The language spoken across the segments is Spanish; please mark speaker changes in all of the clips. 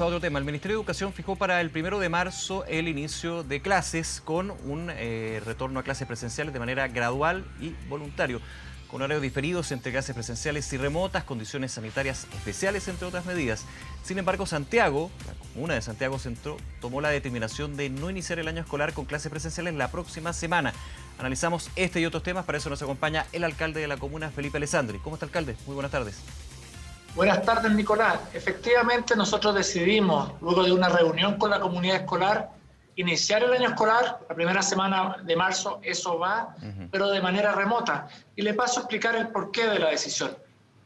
Speaker 1: Otro tema, el Ministerio de Educación fijó para el 1 de marzo el inicio de clases con un retorno a clases presenciales de manera gradual y voluntario, con horarios diferidos entre clases presenciales y remotas, condiciones sanitarias especiales, entre otras medidas. Sin embargo, Santiago, la comuna de Santiago Centro, tomó la determinación de no iniciar el año escolar con clases presenciales la próxima semana. Analizamos este y otros temas, para eso nos acompaña el alcalde de la comuna, Felipe Alessandri. ¿Cómo está, alcalde? Muy buenas tardes.
Speaker 2: Buenas tardes, Nicolás. Efectivamente, nosotros decidimos, luego de una reunión con la comunidad escolar, iniciar el año escolar, la primera semana de marzo, eso va, pero de manera remota. Y le paso a explicar el porqué de la decisión.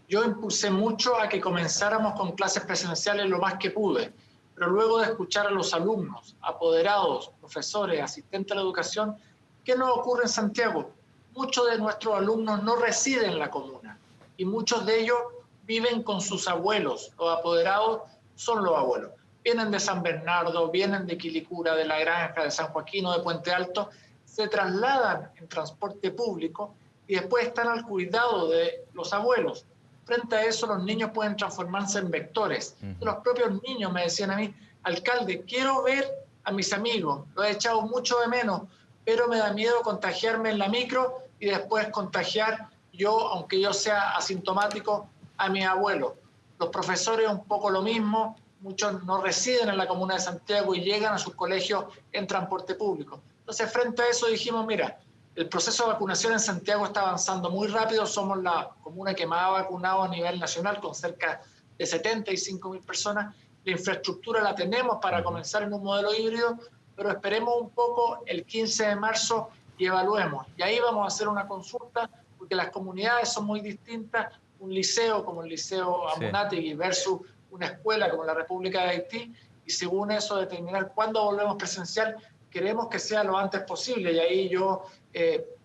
Speaker 2: Yo impulsé mucho a que comenzáramos con clases presenciales lo más que pude, pero luego de escuchar a los alumnos, apoderados, profesores, asistentes a la educación, ¿qué nos ocurre en Santiago? Muchos de nuestros alumnos no residen en la comuna y muchos de ellos viven con sus abuelos. Los apoderados son los abuelos. Vienen de San Bernardo, vienen de Quilicura, de La Granja, de San Joaquín o de Puente Alto, se trasladan en transporte público y después están al cuidado de los abuelos. Frente a eso, los niños pueden transformarse en vectores. Los propios niños me decían a mí, alcalde, quiero ver a mis amigos, lo he echado mucho de menos, pero me da miedo contagiarme en la micro y después contagiar yo, aunque yo sea asintomático, a mis abuelos. Los profesores un poco lo mismo, muchos no residen en la comuna de Santiago y llegan a sus colegios en transporte público. Entonces, frente a eso dijimos, mira, el proceso de vacunación en Santiago está avanzando muy rápido, somos la comuna que más ha vacunado a nivel nacional, con cerca de 75.000 personas. La infraestructura la tenemos para comenzar en un modelo híbrido, pero esperemos un poco el 15 de marzo y evaluemos. Y ahí vamos a hacer una consulta, porque las comunidades son muy distintas. Un liceo como el Liceo Amunátegui versus una escuela como la República de Haití, y según eso determinar cuándo volvemos presencial. Queremos que sea lo antes posible, y ahí yo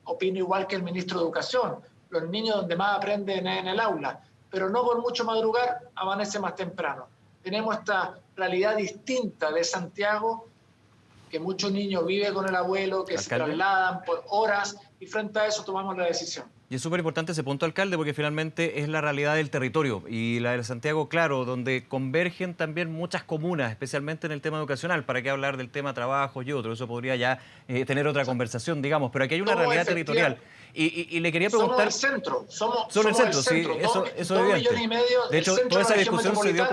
Speaker 2: opino igual que el ministro de Educación. Los niños donde más aprenden es en el aula, pero no por mucho madrugar, amanece más temprano. Tenemos esta realidad distinta de Santiago, que muchos niños viven con el abuelo, que se trasladan por horas, y frente a eso tomamos la decisión.
Speaker 1: Y es súper importante ese punto, alcalde, porque finalmente es la realidad del territorio y la de Santiago, claro, donde convergen también muchas comunas, especialmente en el tema educacional. ¿Para qué hablar del tema trabajo y otro? Eso podría ya tener otra conversación, digamos, pero aquí hay una realidad territorial. Y le quería preguntar...
Speaker 2: Somos el centro, somos
Speaker 1: el centro,
Speaker 2: sí,
Speaker 1: eso es
Speaker 2: 2,5 millones.
Speaker 1: De hecho, toda esa discusión se dio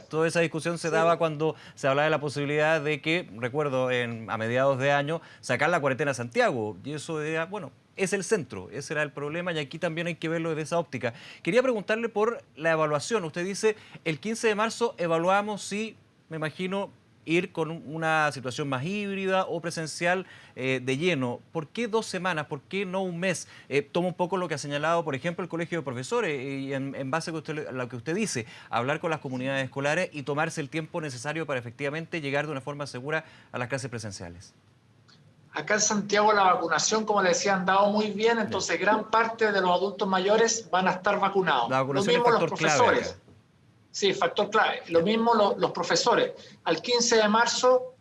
Speaker 1: toda esa discusión se daba
Speaker 2: sí,
Speaker 1: cuando se hablaba de la posibilidad de que, recuerdo, a mediados de año, sacar la cuarentena a Santiago. Y eso era, bueno, es el centro, ese era el problema, y aquí también hay que verlo desde esa óptica. Quería preguntarle por la evaluación. Usted dice, el 15 de marzo evaluamos si, me imagino, ir con una situación más híbrida o presencial de lleno. ¿Por qué 2 semanas? ¿Por qué no un mes? Toma un poco lo que ha señalado, por ejemplo, el Colegio de Profesores, y en base a lo que usted dice, hablar con las comunidades escolares y tomarse el tiempo necesario para efectivamente llegar de una forma segura a las clases presenciales.
Speaker 2: Acá en Santiago la vacunación, como le decía, ha andado muy bien, entonces gran parte de los adultos mayores van a estar vacunados.
Speaker 1: La vacunación
Speaker 2: Lo mismo
Speaker 1: es
Speaker 2: los
Speaker 1: factor
Speaker 2: profesores.
Speaker 1: clave.
Speaker 2: Sí, factor clave. Lo mismo los profesores. Al 15 de marzo,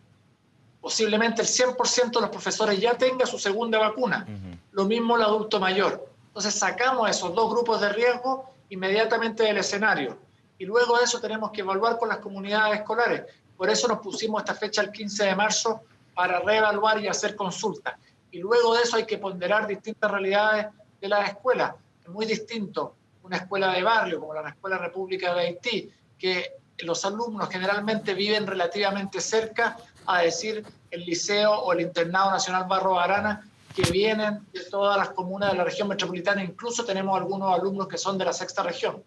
Speaker 2: posiblemente el 100% de los profesores ya tenga su segunda vacuna. Lo mismo el adulto mayor. Entonces sacamos esos dos grupos de riesgo inmediatamente del escenario. Y luego de eso tenemos que evaluar con las comunidades escolares. Por eso nos pusimos esta fecha el 15 de marzo para reevaluar y hacer consultas. Y luego de eso hay que ponderar distintas realidades de las escuelas. Es muy distinto una escuela de barrio como la Escuela República de Haití, que los alumnos generalmente viven relativamente cerca, a decir el liceo o el Internado Nacional Barros Arana, que vienen de todas las comunas de la región metropolitana. Incluso tenemos algunos alumnos que son de la sexta región.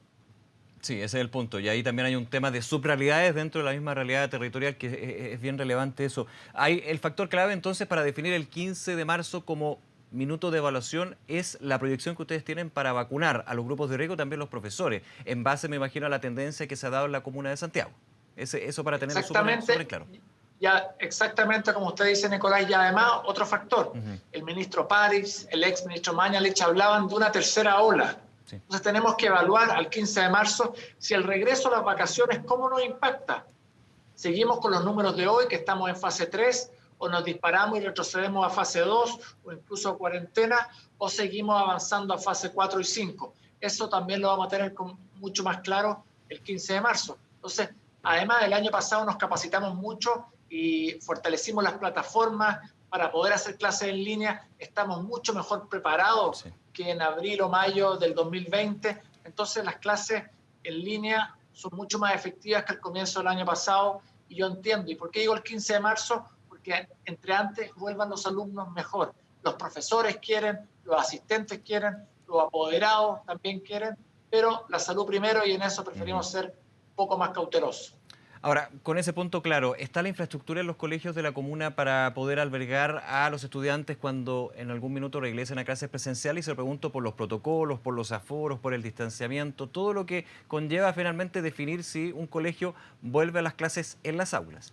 Speaker 1: Sí, ese es el punto. Y ahí también hay un tema de subrealidades dentro de la misma realidad territorial, que es bien relevante eso. Hay el factor clave entonces para definir el 15 de marzo como minuto de evaluación es la proyección que ustedes tienen para vacunar a los grupos de riesgo, también los profesores, en base, me imagino, a la tendencia que se ha dado en la comuna de Santiago. Eso para tenerlo súper claro.
Speaker 2: Ya, exactamente como usted dice, Nicolás, y además otro factor. El ministro París, el ex ministro Mañalich hablaban de una tercera ola. Sí. Entonces tenemos que evaluar al 15 de marzo si el regreso a las vacaciones, ¿cómo nos impacta? ¿Seguimos con los números de hoy, que estamos en fase 3, o nos disparamos y retrocedemos a fase 2, o incluso a cuarentena, o seguimos avanzando a fase 4 y 5? Eso también lo vamos a tener mucho más claro el 15 de marzo. Entonces, Además, el año pasado nos capacitamos mucho y fortalecimos las plataformas para poder hacer clases en línea. Estamos mucho mejor preparados que en abril o mayo del 2020. Entonces, las clases en línea son mucho más efectivas que al comienzo del año pasado. Y yo entiendo. ¿Y por qué digo el 15 de marzo? Porque entre antes vuelvan los alumnos mejor. Los profesores quieren, los asistentes quieren, los apoderados también quieren, pero la salud primero, y en eso preferimos ser un poco más cautelosos.
Speaker 1: Ahora, con ese punto claro, ¿está la infraestructura en los colegios de la comuna para poder albergar a los estudiantes cuando en algún minuto regresen a clases presenciales? Y se lo pregunto por los protocolos, por los aforos, por el distanciamiento, todo lo que conlleva finalmente definir si un colegio vuelve a las clases en las aulas.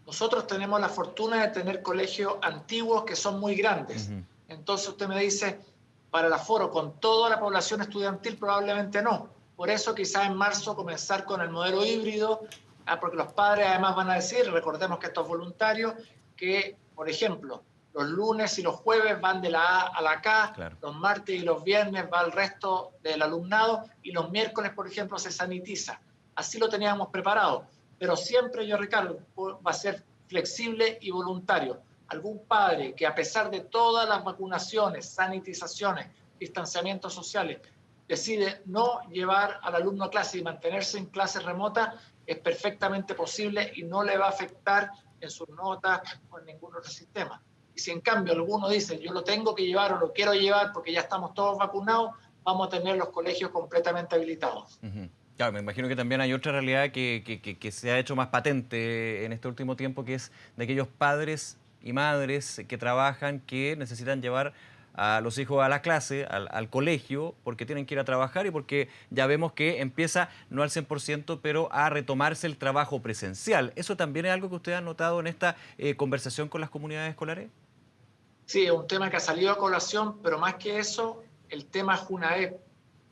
Speaker 2: Nosotros tenemos la fortuna de tener colegios antiguos que son muy grandes. Entonces usted me dice, para el aforo con toda la población estudiantil probablemente no. Por eso quizás en marzo comenzar con el modelo híbrido, porque los padres además van a decir, recordemos que esto es voluntario, que por ejemplo los lunes y los jueves van de la A a la K, claro. Los martes y los viernes va el resto del alumnado y los miércoles, por ejemplo, se sanitiza. Así lo teníamos preparado, pero siempre yo recargo, va a ser flexible y voluntario. Algún padre que a pesar de todas las vacunaciones, sanitizaciones, distanciamientos sociales, decide no llevar al alumno a clase y mantenerse en clases remotas, es perfectamente posible y no le va a afectar en sus notas o en ningún otro sistema. Y si en cambio alguno dice, yo lo tengo que llevar o lo quiero llevar porque ya estamos todos vacunados, vamos a tener los colegios completamente habilitados.
Speaker 1: Claro, me imagino que también hay otra realidad que se ha hecho más patente en este último tiempo, que es de aquellos padres y madres que trabajan, que necesitan llevar a los hijos a la clase, al colegio, porque tienen que ir a trabajar y porque ya vemos que empieza, no al 100%, pero a retomarse el trabajo presencial. ¿Eso también es algo que usted ha notado en esta conversación con las comunidades escolares?
Speaker 2: Sí, es un tema que ha salido a colación, pero más que eso, el tema Junaep.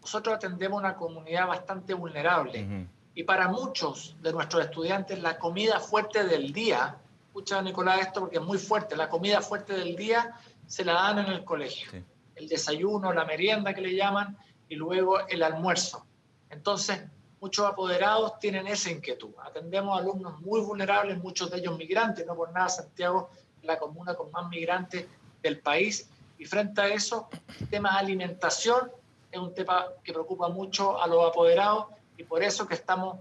Speaker 2: Nosotros atendemos una comunidad bastante vulnerable y para muchos de nuestros estudiantes la comida fuerte del día, escucha Nicolás esto porque es muy fuerte, la comida fuerte del día se la dan en el colegio. Sí. El desayuno, la merienda que le llaman y luego el almuerzo. Entonces, muchos apoderados tienen esa inquietud. Atendemos a alumnos muy vulnerables, muchos de ellos migrantes, no por nada Santiago es la comuna con más migrantes del país. Y frente a eso, el tema de alimentación es un tema que preocupa mucho a los apoderados y por eso que estamos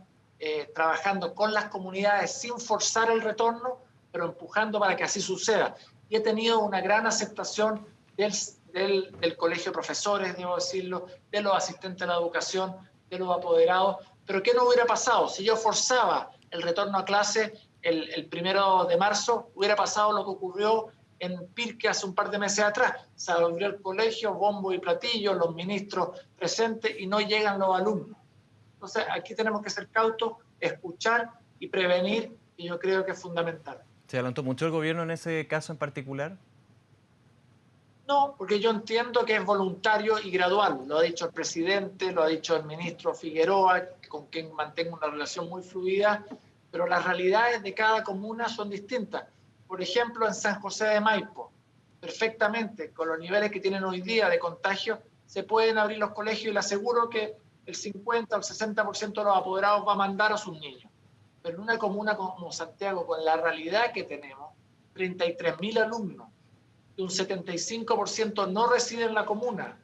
Speaker 2: trabajando con las comunidades sin forzar el retorno, pero empujando para que así suceda. Y he tenido una gran aceptación del colegio de profesores, debo decirlo, de los asistentes a la educación, de los apoderados. Pero ¿qué no hubiera pasado? Si yo forzaba el retorno a clase el 1 de marzo, hubiera pasado lo que ocurrió en Pirque hace un par de meses atrás. Se abrió el colegio, bombo y platillo, los ministros presentes y no llegan los alumnos. Entonces aquí tenemos que ser cautos, escuchar y prevenir, y yo creo que es fundamental.
Speaker 1: ¿Se adelantó mucho el gobierno en ese caso en particular?
Speaker 2: No, porque yo entiendo que es voluntario y gradual. Lo ha dicho el presidente, lo ha dicho el ministro Figueroa, con quien mantengo una relación muy fluida, pero las realidades de cada comuna son distintas. Por ejemplo, en San José de Maipo, perfectamente, con los niveles que tienen hoy día de contagio, se pueden abrir los colegios y le aseguro que el 50 o el 60% de los apoderados va a mandar a sus niños. Pero en una comuna como Santiago, con la realidad que tenemos, 33.000 alumnos, y un 75% no reside en la comuna,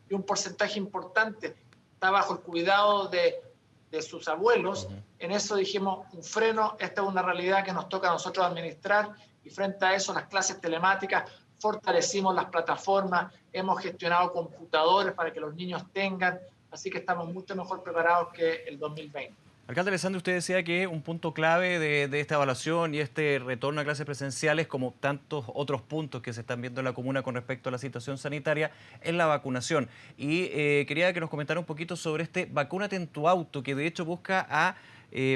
Speaker 2: y un porcentaje importante está bajo el cuidado de sus abuelos, en eso dijimos un freno, esta es una realidad que nos toca a nosotros administrar, y frente a eso las clases telemáticas, fortalecimos las plataformas, hemos gestionado computadores para que los niños tengan, así que estamos mucho mejor preparados que el 2020.
Speaker 1: Alcalde Alessandri, usted decía que un punto clave de esta evaluación y este retorno a clases presenciales, como tantos otros puntos que se están viendo en la comuna con respecto a la situación sanitaria, es la vacunación. Y quería que nos comentara un poquito sobre este Vacúnate en tu auto, que de hecho busca a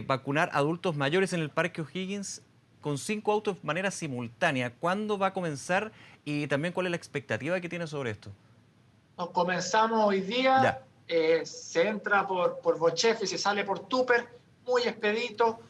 Speaker 1: vacunar adultos mayores en el Parque O'Higgins con 5 autos de manera simultánea. ¿Cuándo va a comenzar y también cuál es la expectativa que tiene sobre esto?
Speaker 2: Nos comenzamos hoy día. Se entra por Bochef y se sale por Tupper, muy expedito,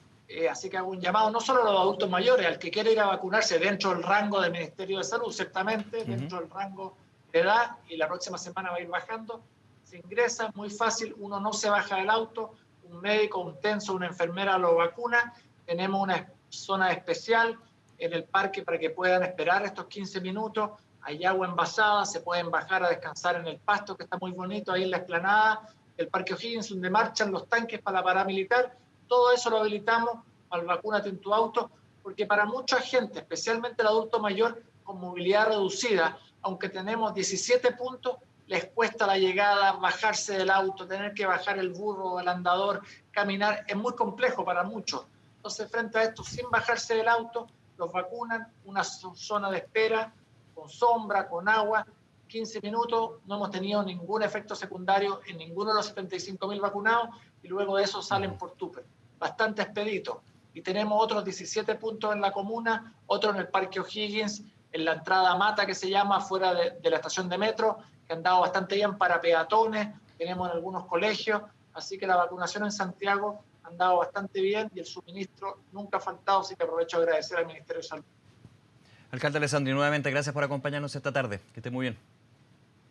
Speaker 2: así que hago un llamado no solo a los adultos mayores, al que quiera ir a vacunarse dentro del rango del Ministerio de Salud, ciertamente, dentro del rango de edad, y la próxima semana va a ir bajando, se ingresa, muy fácil, uno no se baja del auto, un médico, un tenso, una enfermera lo vacuna. Tenemos una zona especial en el parque para que puedan esperar estos 15 minutos. Hay agua envasada, se pueden bajar a descansar en el pasto, que está muy bonito, ahí en la explanada del Parque O'Higgins, donde marchan los tanques para la paramilitar. Todo eso lo habilitamos al Vacúnate en tu auto, porque para mucha gente, especialmente el adulto mayor con movilidad reducida, aunque tenemos 17 puntos, les cuesta la llegada, bajarse del auto, tener que bajar el burro, el andador, caminar, es muy complejo para muchos. Entonces, frente a esto, sin bajarse del auto, los vacunan, una zona de espera, con sombra, con agua, 15 minutos, no hemos tenido ningún efecto secundario en ninguno de los 75.000 vacunados, y luego de eso salen por Tupper. Bastante expedito. Y tenemos otros 17 puntos en la comuna, otro en el Parque O'Higgins, en la entrada a Mata, que se llama, fuera de la estación de metro, que han dado bastante bien para peatones, tenemos en algunos colegios, así que la vacunación en Santiago ha andado bastante bien y el suministro nunca ha faltado, así que aprovecho de agradecer al Ministerio de Salud.
Speaker 1: Alcalde Alessandri, nuevamente gracias por acompañarnos esta tarde. Que esté muy bien.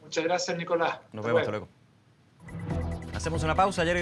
Speaker 2: Muchas gracias, Nicolás.
Speaker 1: Nos vemos, hasta luego. Hacemos una pausa. Ayer